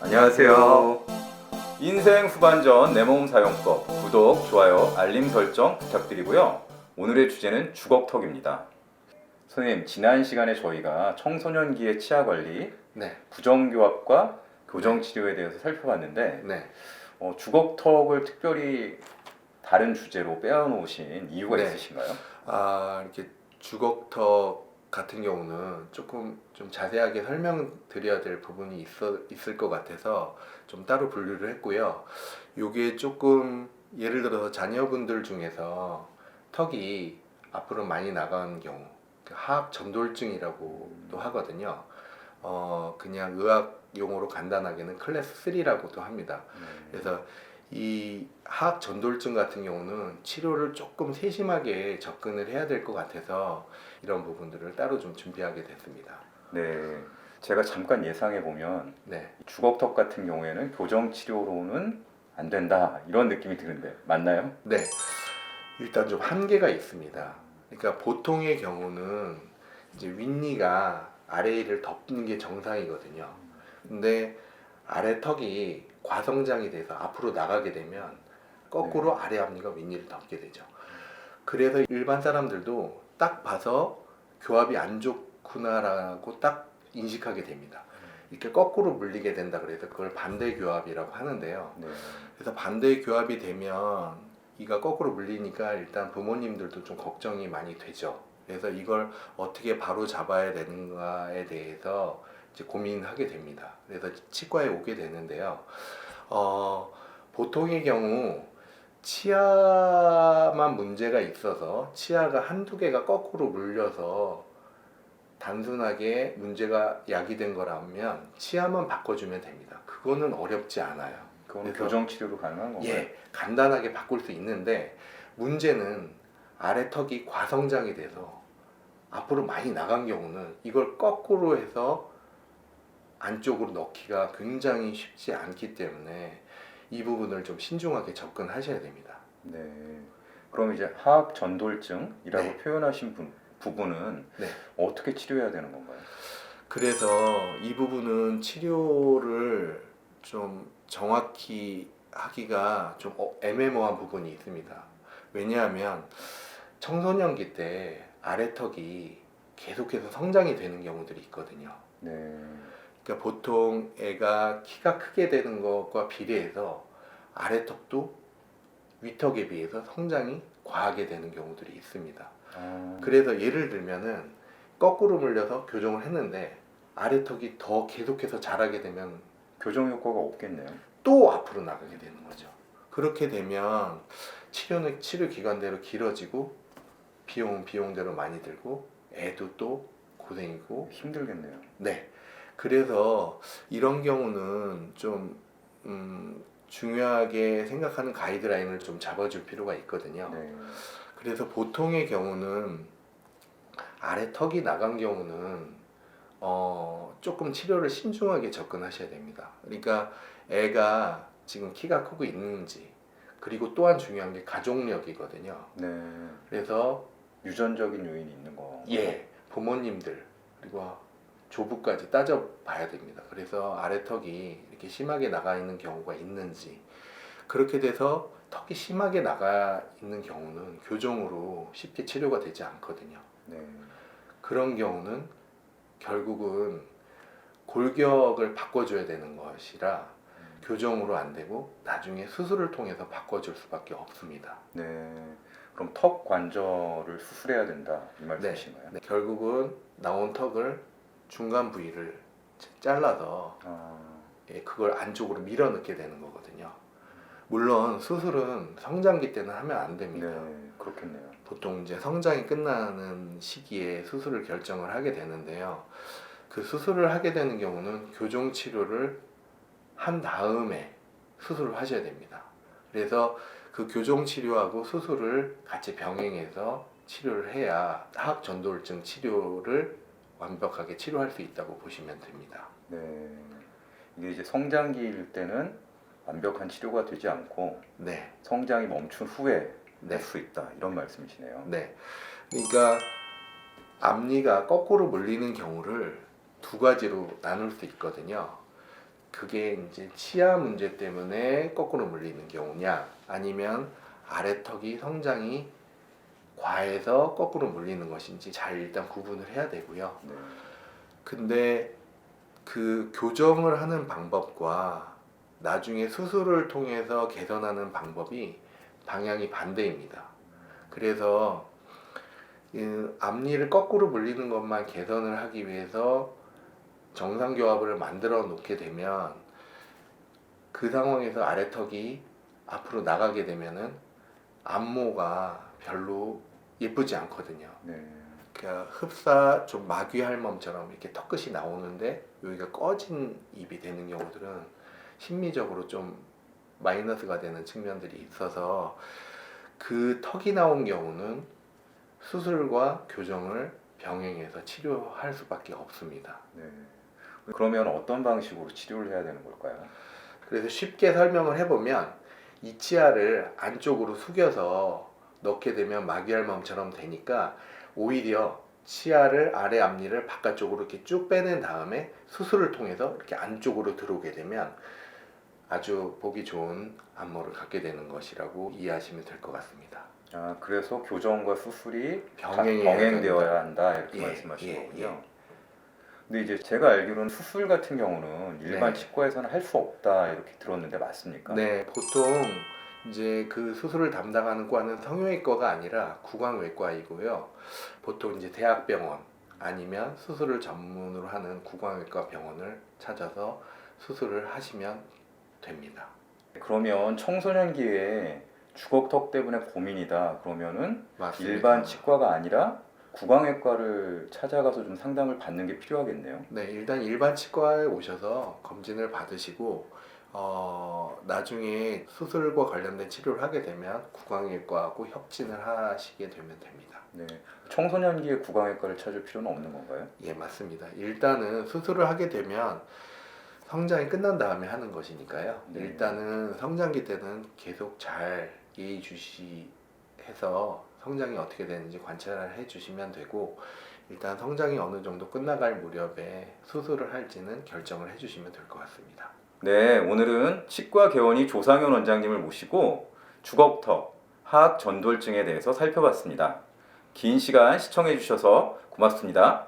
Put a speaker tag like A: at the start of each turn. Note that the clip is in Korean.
A: 안녕하세요. 인생 후반전 내 몸 사용법 구독, 좋아요, 알림 설정 부탁드리고요. 오늘의 주제는 주걱턱입니다. 선생님, 지난 시간에 저희가 청소년기의 치아 관리,
B: 네.
A: 부정교합과 교정치료에 대해서 살펴봤는데
B: 네.
A: 주걱턱을 특별히 다른 주제로 빼어놓으신 이유가
B: 네.
A: 있으신가요?
B: 이렇게 주걱턱 같은 경우는 조금 좀 자세하게 설명드려야 될 부분이 있을 것 같아서 좀 따로 분류를 했고요. 요게 조금 예를 들어서 자녀분들 중에서 턱이 앞으로 많이 나간 경우, 하악 전돌증이라고 또 하거든요. 그냥 의학 용어로 간단하게는 클래스 3라고도 합니다. 그래서 이 하악 전돌증 같은 경우는 치료를 조금 세심하게 접근을 해야 될 것 같아서 이런 부분들을 따로 좀 준비하게 됐습니다.
A: 네, 제가 잠깐 예상해 보면
B: 네.
A: 주걱턱 같은 경우에는 교정치료로는 안 된다 이런 느낌이 드는데 맞나요?
B: 네. 일단 좀 한계가 있습니다. 그러니까 보통의 경우는 이제 윗니가 아래를 덮는 게 정상이거든요. 근데 아래 턱이 과성장이 돼서 앞으로 나가게 되면 거꾸로 아래 앞니가 윗니를 덮게 되죠. 그래서 일반 사람들도 딱 봐서 교합이 안 좋구나라고 딱 인식하게 됩니다. 이렇게 거꾸로 물리게 된다 그래서 그걸 반대 교합이라고 하는데요.
A: 네.
B: 그래서 반대 교합이 되면 이가 거꾸로 물리니까 일단 부모님들도 좀 걱정이 많이 되죠. 그래서 이걸 어떻게 바로 잡아야 되는가에 대해서 이제 고민하게 됩니다. 그래서 치과에 오게 되는데요. 보통의 경우 치아만 문제가 있어서 치아가 한두 개가 거꾸로 물려서 단순하게 문제가 야기된 거라면 치아만 바꿔주면 됩니다. 그거는 어렵지 않아요.
A: 그건
B: 그래서
A: 교정치료로 가능한 건가요?
B: 예, 간단하게 바꿀 수 있는데 문제는 아래 턱이 과성장이 돼서 앞으로 많이 나간 경우는 이걸 거꾸로 해서 안쪽으로 넣기가 굉장히 쉽지 않기 때문에 이 부분을 좀 신중하게 접근하셔야 됩니다.
A: 네. 그럼 이제 하악 전돌증이라고
B: 네.
A: 표현하신 부분은
B: 네.
A: 어떻게 치료해야 되는 건가요?
B: 그래서 이 부분은 치료를 좀 정확히 하기가 좀 애매모호한 부분이 있습니다. 왜냐하면 청소년기 때 아래턱이 계속해서 성장이 되는 경우들이 있거든요.
A: 네.
B: 그러니까 보통 애가 키가 크게 되는 것과 비례해서 아래턱도 위턱에 비해서 성장이 과하게 되는 경우들이 있습니다. 그래서 예를 들면은 거꾸로 물려서 교정을 했는데 아래턱이 더 계속해서 자라게 되면
A: 교정 효과가 없겠네요.
B: 또 앞으로 나가게 되는 거죠. 그렇게 되면 치료는 치료 기간대로 길어지고 비용은 비용대로 많이 들고 애도 또 고생이고
A: 힘들겠네요.
B: 네. 그래서 이런 경우는 좀 중요하게 생각하는 가이드라인을 좀 잡아줄 필요가 있거든요.
A: 네.
B: 그래서 보통의 경우는 아래 턱이 나간 경우는 조금 치료를 신중하게 접근하셔야 됩니다. 그러니까 애가 지금 키가 크고 있는지 그리고 또한 중요한 게 가족력이거든요.
A: 네.
B: 그래서
A: 유전적인 요인이 있는 거.
B: 예, 부모님들 그리고 조부까지 따져봐야 됩니다. 그래서 아래 턱이 이렇게 심하게 나가 있는 경우가 있는지 그렇게 돼서 턱이 심하게 나가 있는 경우는 교정으로 쉽게 치료가 되지 않거든요.
A: 네.
B: 그런 경우는 결국은 골격을 바꿔줘야 되는 것이라 교정으로 안 되고 나중에 수술을 통해서 바꿔줄 수밖에 없습니다.
A: 네. 그럼 턱 관절을 수술해야 된다 이 말씀이신가요?
B: 네, 결국은 나온 턱을 중간 부위를 잘라서 그걸 안쪽으로 밀어 넣게 되는 거거든요. 물론 수술은 성장기 때는 하면 안 됩니다.
A: 네, 그렇겠네요.
B: 보통 이제 성장이 끝나는 시기에 수술을 결정을 하게 되는데요. 그 수술을 하게 되는 경우는 교정 치료를 한 다음에 수술을 하셔야 됩니다. 그래서 그 교정 치료하고 수술을 같이 병행해서 치료를 해야 하악 전돌증 치료를 완벽하게 치료할 수 있다고 보시면 됩니다.
A: 네. 이게 이제 성장기일 때는 완벽한 치료가 되지 않고
B: 네.
A: 성장이 멈춘 후에
B: 네.
A: 될 수 있다 이런 말씀이시네요.
B: 네. 그러니까 앞니가 거꾸로 물리는 경우를 두 가지로 나눌 수 있거든요. 그게 이제 치아 문제 때문에 거꾸로 물리는 경우냐, 아니면 아래턱이 성장이 과해서 거꾸로 물리는 것인지 잘 일단 구분을 해야 되고요.
A: 네.
B: 근데 그 교정을 하는 방법과 나중에 수술을 통해서 개선하는 방법이 방향이 반대입니다. 그래서 이 앞니를 거꾸로 물리는 것만 개선을 하기 위해서 정상교합을 만들어 놓게 되면 그 상황에서 아래턱이 앞으로 나가게 되면은 안모가 별로 예쁘지 않거든요.
A: 네.
B: 그러니까 흡사 좀 마귀할멈처럼 이렇게 턱끝이 나오는데 여기가 꺼진 입이 되는 경우들은 심미적으로 좀 마이너스가 되는 측면들이 있어서 그 턱이 나온 경우는 수술과 교정을 병행해서 치료할 수밖에 없습니다.
A: 네. 그러면 어떤 방식으로 치료를 해야 되는 걸까요?
B: 그래서 쉽게 설명을 해보면 이 치아를 안쪽으로 숙여서 넣게 되면 마귀알몸처럼 되니까 오히려 치아를 아래 앞니를 바깥쪽으로 이렇게 쭉 빼낸 다음에 수술을 통해서 이렇게 안쪽으로 들어오게 되면 아주 보기 좋은 안모를 갖게 되는 것이라고 이해하시면 될 것 같습니다.
A: 아, 그래서 교정과 수술이
B: 병행해야
A: 병행되어야 한다 이렇게
B: 예,
A: 말씀하시는
B: 예,
A: 거군요.
B: 예.
A: 근데 이제 제가 알기로는 수술 같은 경우는 일반
B: 네.
A: 치과에서는 할 수 없다 이렇게 들었는데 맞습니까?
B: 네, 보통 이제 그 수술을 담당하는 과는 성형외과가 아니라 구강외과이고요. 보통 이제 대학병원 아니면 수술을 전문으로 하는 구강외과 병원을 찾아서 수술을 하시면 됩니다.
A: 그러면 청소년기에 주걱턱 때문에 고민이다 그러면은
B: 맞습니다.
A: 일반 치과가 아니라 구강외과를 찾아가서 좀 상담을 받는 게 필요하겠네요.
B: 네, 일단 일반 치과에 오셔서 검진을 받으시고 나중에 수술과 관련된 치료를 하게 되면 구강외과하고 협진을 하시게 되면 됩니다.
A: 네. 청소년기에 구강외과를 찾을 필요는 없는 건가요?
B: 예, 맞습니다. 일단은 수술을 하게 되면 성장이 끝난 다음에 하는 것이니까요.
A: 네.
B: 일단은 성장기 때는 계속 잘 예의주시해서 성장이 어떻게 되는지 관찰을 해주시면 되고, 일단 성장이 어느 정도 끝나갈 무렵에 수술을 할지는 결정을 해주시면 될 것 같습니다.
A: 네, 오늘은 치과 개원의 조상현 원장님을 모시고 주걱턱, 하악 전돌증에 대해서 살펴봤습니다. 긴 시간 시청해 주셔서 고맙습니다.